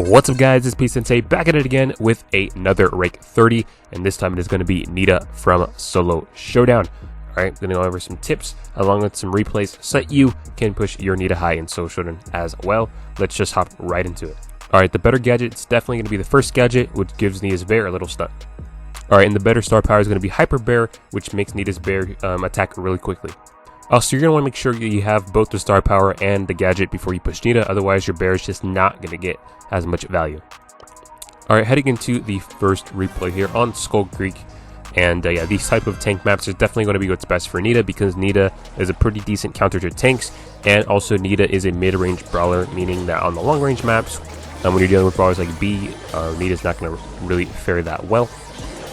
What's up guys, it's P-Sensei back at it again with another rank 30, and this time it is going to be Nita from Solo Showdown. Alright, going to go over some tips along with some replays so that you can push your Nita high in Solo Showdown as well. Let's just hop right into it. Alright, the better gadget is definitely going to be the first gadget, which gives Nita's bear a little stun. Alright, and the better star power is going to be Hyper Bear, which makes Nita's bear attack really quickly. Also, you're going to want to make sure you have both the star power and the gadget before you push Nita, otherwise your bear is just not going to get as much value. Alright, heading into the first replay here on Skull Creek, and yeah, these type of tank maps is definitely going to be what's best for Nita, because Nita is a pretty decent counter to tanks, and also Nita is a mid-range brawler, meaning that on the long-range maps, when you're dealing with brawlers like B, Nita's not going to really fare that well.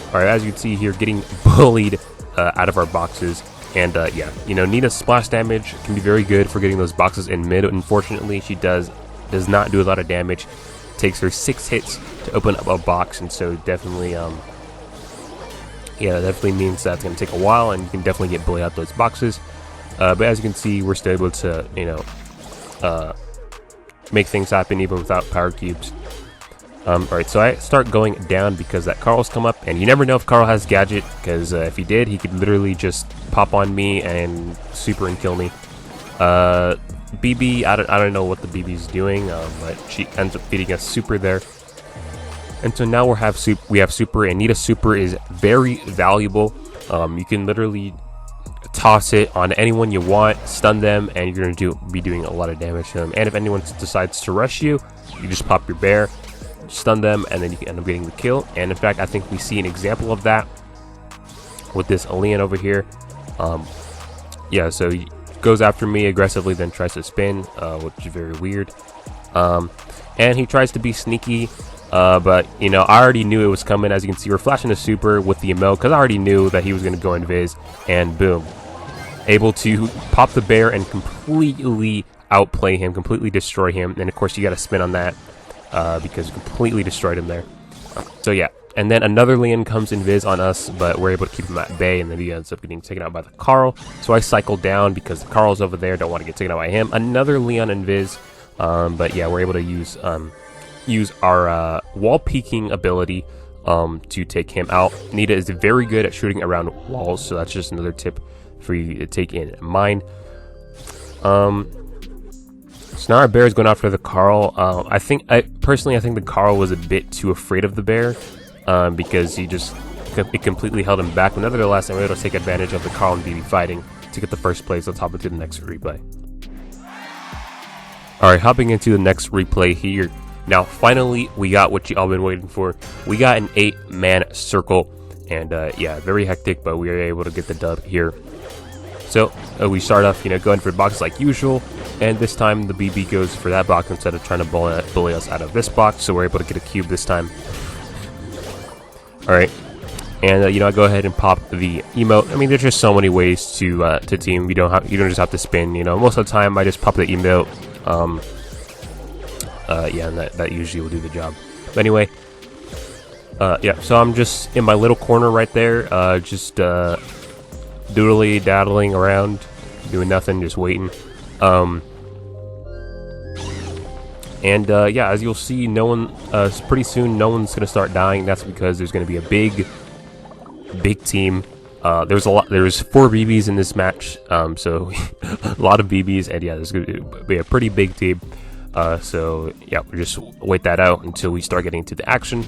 Alright, as you can see here, getting bullied out of our boxes. And yeah, you know, Nita's splash damage can be very good for getting those boxes in mid. Unfortunately, she does not do a lot of damage. It takes her 6 hits to open up a box, and so definitely, yeah, that definitely means that's going to take a while, and you can definitely get bullied out those boxes. But as you can see, we're still able to, you know, make things happen even without power cubes. Alright, so I start going down because that Carl's come up, and you never know if Carl has gadget, because if he did, he could literally just pop on me and super and kill me. BB, I don't know what the BB's doing, but she ends up feeding us super there. And so now we have super, and Nita super is very valuable. You can literally toss it on anyone you want, stun them, and you're going to be doing a lot of damage to them. And if anyone decides to rush you, you just pop your bear, stun them, and then you can end up getting the kill. And in fact, I think we see an example of that with this Leon over here. Yeah, so he goes after me aggressively, then tries to spin, which is very weird. And he tries to be sneaky, but you know, I already knew it was coming. As you can see, we're flashing a super with the emote because I already knew that he was going to go invis, and boom, able to pop the bear and completely outplay him, completely destroy him. And of course, you got to spin on that. Because we completely destroyed him there. So yeah, and then another Leon comes invis on us, but we're able to keep him at bay, and then he ends up getting taken out by the Carl. So I cycle down because the Carl's over there, don't want to get taken out by him. Another Leon invis, but yeah, we're able to use our wall peeking ability to take him out. Nita is very good at shooting around walls, so that's just another tip for you to take in mind. So now our bear is going after the Carl. Personally, I think the Carl was a bit too afraid of the bear, because it completely held him back. But nevertheless, I'm able to take advantage of the Carl and BB fighting to get the first place. Let's hop into the next replay. Alright, hopping into the next replay here. Now, finally, we got what you all been waiting for. We got an 8-man circle, and yeah, very hectic, but we were able to get the dub here. So we start off, you know, going for boxes like usual, and this time the BB goes for that box instead of trying to bully us out of this box. So we're able to get a cube this time. All right, and you know, I go ahead and pop the emote. I mean, there's just so many ways to team. You don't just have to spin. You know, most of the time I just pop the emote. Yeah, and that usually will do the job. But anyway, yeah. So I'm just in my little corner right there, just doodly daddling around, doing nothing, just waiting. And yeah, as you'll see, pretty soon no one's gonna start dying. That's because there's gonna be a big team. There's 4 BBs in this match, so a lot of BBs, and yeah, there's gonna be a pretty big team. So yeah, we'll just wait that out until we start getting to the action.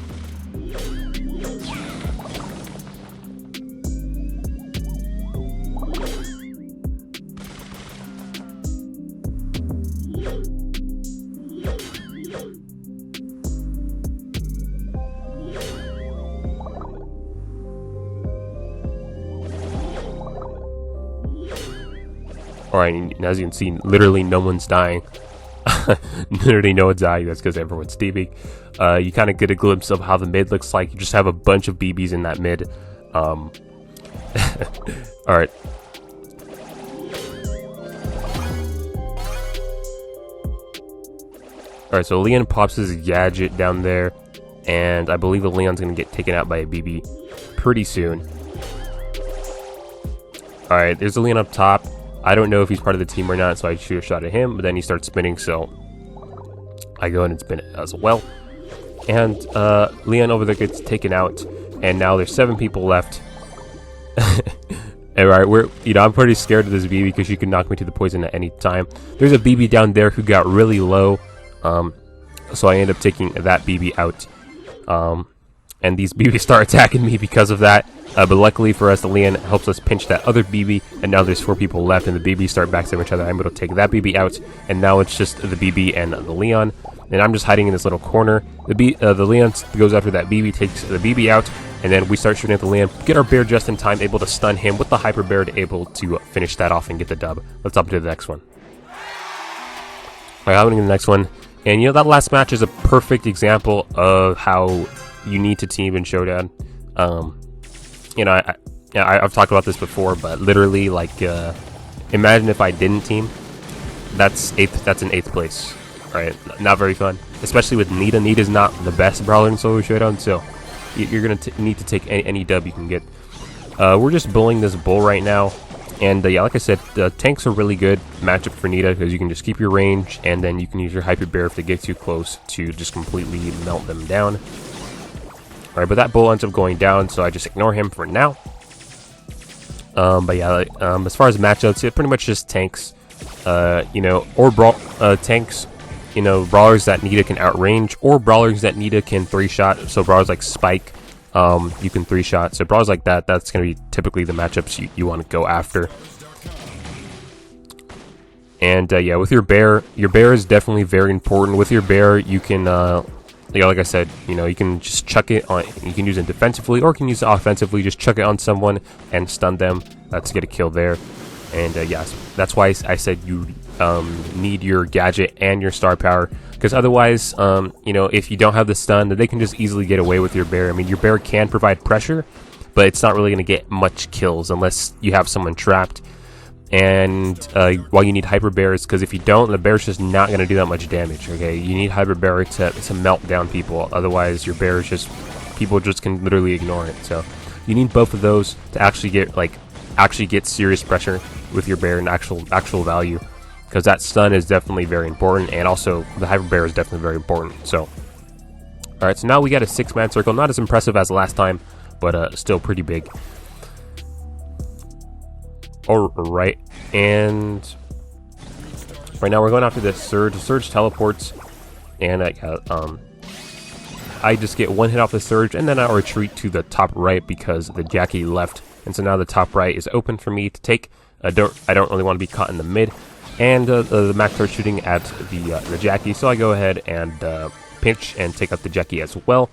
Alright, and as you can see, literally no one's dying. Literally no one's dying. That's because everyone's teaming. You kind of get a glimpse of how the mid looks like. You just have a bunch of BBs in that mid. Alright. Alright, so Leon pops his gadget down there, and I believe the Leon's going to get taken out by a BB pretty soon. Alright, there's a Leon up top. I don't know if he's part of the team or not, so I shoot a shot at him, but then he starts spinning, so I go in and spin it as well. and Leon over there gets taken out, and now there's 7 people left. Alright, I'm pretty scared of this BB because she can knock me to the poison at any time. There's a BB down there who got really low, so I end up taking that BB out. And these BBs start attacking me because of that. But luckily for us, the Leon helps us pinch that other BB, and now there's 4 people left, and the BBs start backstabbing each other. I'm able to take that BB out, and now it's just the BB and the Leon, and I'm just hiding in this little corner. The Leon goes after that BB, takes the BB out, and then we start shooting at the Leon, get our bear just in time, able to stun him with the hyper bear to able to finish that off and get the dub. Let's hop to the next one. Alright, I'm going to the next one, and that last match is a perfect example of how you need to team in Showdown. I've talked about this before, but literally, like, imagine if I didn't team. That's in 8th place, right? Not very fun, especially with Nita. Nita's not the best brawler in solo Showdown, so you're gonna need to take any dub you can get. We're just bullying this bull right now, and yeah, like I said, tanks are really good matchup for Nita because you can just keep your range, and then you can use your hyper bear if they get too close to just completely melt them down. Alright, but that bull ends up going down, so I just ignore him for now. But yeah, as far as matchups, it's pretty much just tanks, or tanks, brawlers that Nita can outrange, or brawlers that Nita can 3-shot. So brawlers like Spike, you can 3-shot. So brawlers like that, that's going to be typically the matchups you want to go after. And yeah, with your bear is definitely very important. With your bear, you can, like I said, you can just chuck it on. You can use it defensively, or you can use it offensively. Just chuck it on someone and stun them to get a kill there. And yes, that's why I said you need your gadget and your star power, because otherwise, if you don't have the stun, then they can just easily get away with your bear. I mean, your bear can provide pressure, but it's not really going to get much kills unless you have someone trapped. And while you need hyper bears, because if you don't, the bear's just not going to do that much damage. Okay, you need hyper bear to melt down people. Otherwise, your bear is just, people just can literally ignore it. So you need both of those to actually get serious pressure with your bear and actual value, because that stun is definitely very important, and also the hyper bear is definitely very important. So all right, so now we got a 6-man circle, not as impressive as last time, but still pretty big. Alright, and right now we're going after this Surge. The Surge teleports, and I just get 1 hit off the Surge, and then I retreat to the top right because the Jackie left, and so now the top right is open for me to take. I don't really want to be caught in the mid, and the Mac starts shooting at the Jackie, so I go ahead and pinch and take out the Jackie as well.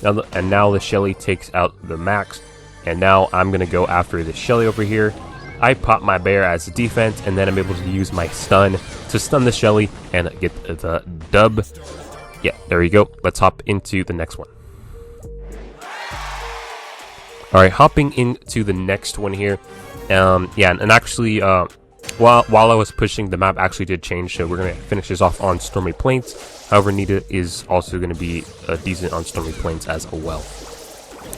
Now the Shelly takes out the Max, and now I'm gonna go after the Shelly over here. I pop my bear as defense, and then I'm able to use my stun to stun the Shelly and get the dub. Yeah, there you go. Let's hop into the next one. Alright, hopping into the next one here. Yeah, and actually, while I was pushing, the map actually did change, so we're going to finish this off on Stormy Plains. However, Nita is also going to be decent on Stormy Plains as well.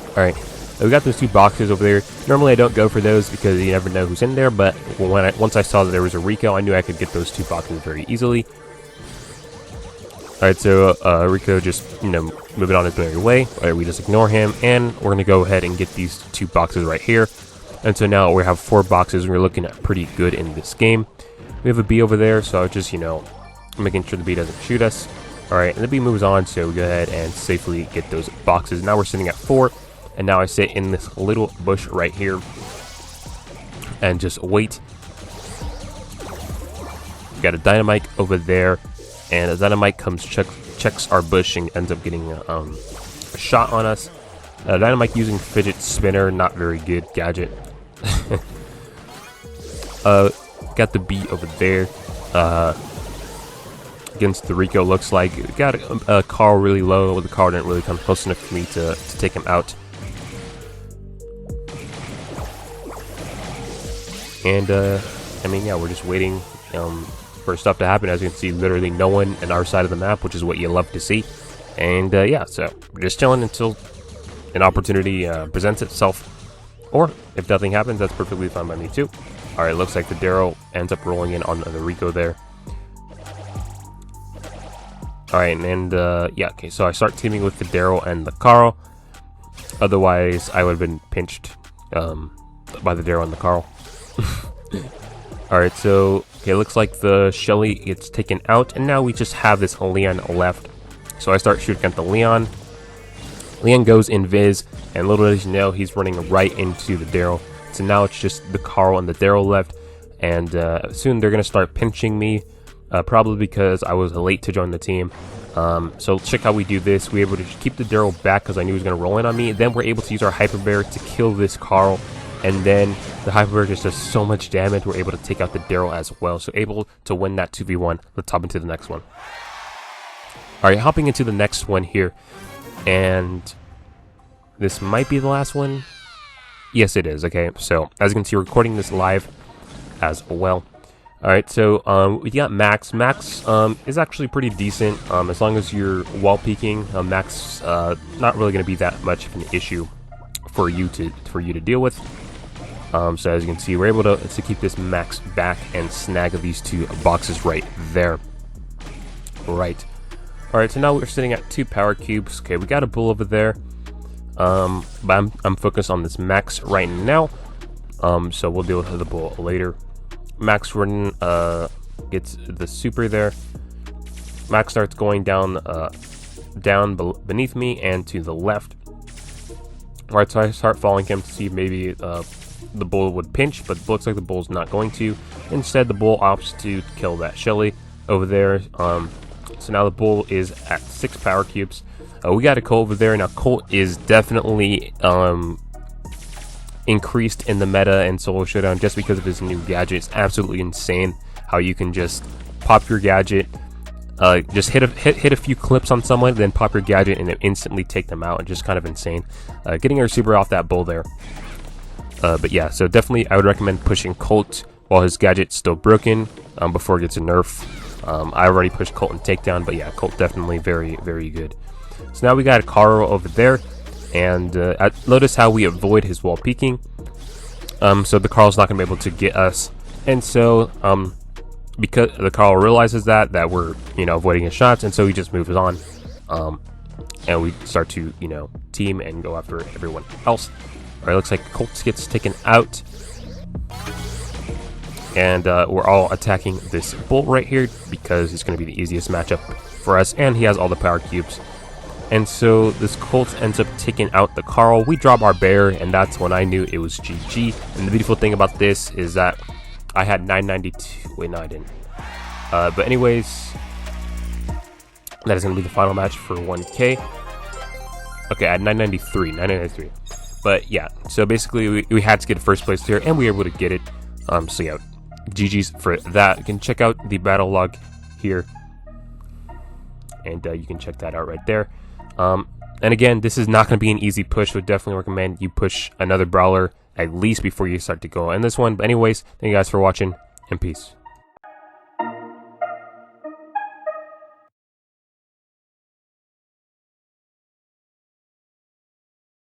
Alright. We got those 2 boxes over there. Normally I don't go for those because you never know who's in there, but once I saw that there was a Rico, I knew I could get those 2 boxes very easily. Alright, so Rico just, moving on his merry way. Alright, we just ignore him, and we're going to go ahead and get these 2 boxes right here. And so now we have 4 boxes, and we're looking at pretty good in this game. We have a B over there, so just, making sure the B doesn't shoot us. Alright, and the B moves on, so we go ahead and safely get those boxes. Now we're sitting at 4. And now I sit in this little bush right here and just wait. We got a dynamite over there, and a dynamite comes, checks our bush, and ends up getting a shot on us. Dynamite using fidget spinner, not very good gadget. Got the B over there against the Rico. Looks like got a Carl really low. The Carl didn't really come close enough for me to take him out. And I mean, yeah, we're just waiting for stuff to happen. As you can see, literally no one on our side of the map, which is what you love to see. And yeah, so we're just chilling until an opportunity presents itself, or if nothing happens, that's perfectly fine by me too. All right, looks like the Darrow ends up rolling in on the Rico there. Alright, and yeah, okay, so I start teaming with the Daryl and the Carl. Otherwise, I would have been pinched by the Daryl and the Carl. Alright, so, okay, looks like the Shelly gets taken out, and now we just have this Leon left. So I start shooting at the Leon. Leon goes invis, and little does you know, he's running right into the Daryl. So now it's just the Carl and the Daryl left, and soon they're going to start pinching me, probably because I was late to join the team. So check how we do this. We're able to keep the Daryl back because I knew he was going to roll in on me. Then we're able to use our Hyper Bear to kill this Carl, and then the Hyper Bear just does so much damage, we're able to take out the Daryl as well. So able to win that 2v1. Let's hop into the next one. Alright, hopping into the next one here, and this might be the last one. Yes, it is. Okay, so as you can see, we're recording this live as well. Alright, so we got Max. Max is actually pretty decent as long as you're wall peeking. Max not really going to be that much of an issue for you to deal with. So as you can see, we're able to keep this Max back and snag these two boxes right there. Right. Alright, so now we're sitting at 2 power cubes. Okay, we got a bull over there. But I'm focused on this Max right now. So we'll deal with the bull later. Max running gets the super there. Max starts going down beneath me and to the left. Alright, so I start following him to see if maybe the bull would pinch, but it looks like the bull's not going to. Instead, the bull opts to kill that Shelly over there. So now the bull is at 6 power cubes. We got a Colt over there. Now Colt is definitely increased in the meta and Solo Showdown just because of his new gadget. It's absolutely insane how you can just pop your gadget, just hit a few clips on someone, then pop your gadget and instantly take them out. And just kind of insane. Getting our super off that bull there. But yeah, so definitely I would recommend pushing Colt while his gadget's still broken before it gets a nerf. I already pushed Colt and takedown, but yeah, Colt definitely very, very good. So now we got a Carl over there, and notice how we avoid his wall peeking. So the Carl's not going to be able to get us, and so because the Carl realizes that we're avoiding his shots, and so he just moves on, and we start to team and go after everyone else. All right, looks like Colt gets taken out. And we're all attacking this bull right here because it's going to be the easiest matchup for us, and he has all the power cubes. And so this Colt ends up taking out the Carl. We drop our bear, and that's when I knew it was GG. And the beautiful thing about this is that I had 992. Wait, no, I didn't. But anyways, that is going to be the final match for 1K. Okay, I had 993. But yeah, so basically we had to get first place here, and we were able to get it. So yeah, GG's for that. You can check out the battle log here, and you can check that out right there. And again, this is not going to be an easy push, so definitely recommend you push another brawler at least before you start to go in this one. But anyways, thank you guys for watching, and peace.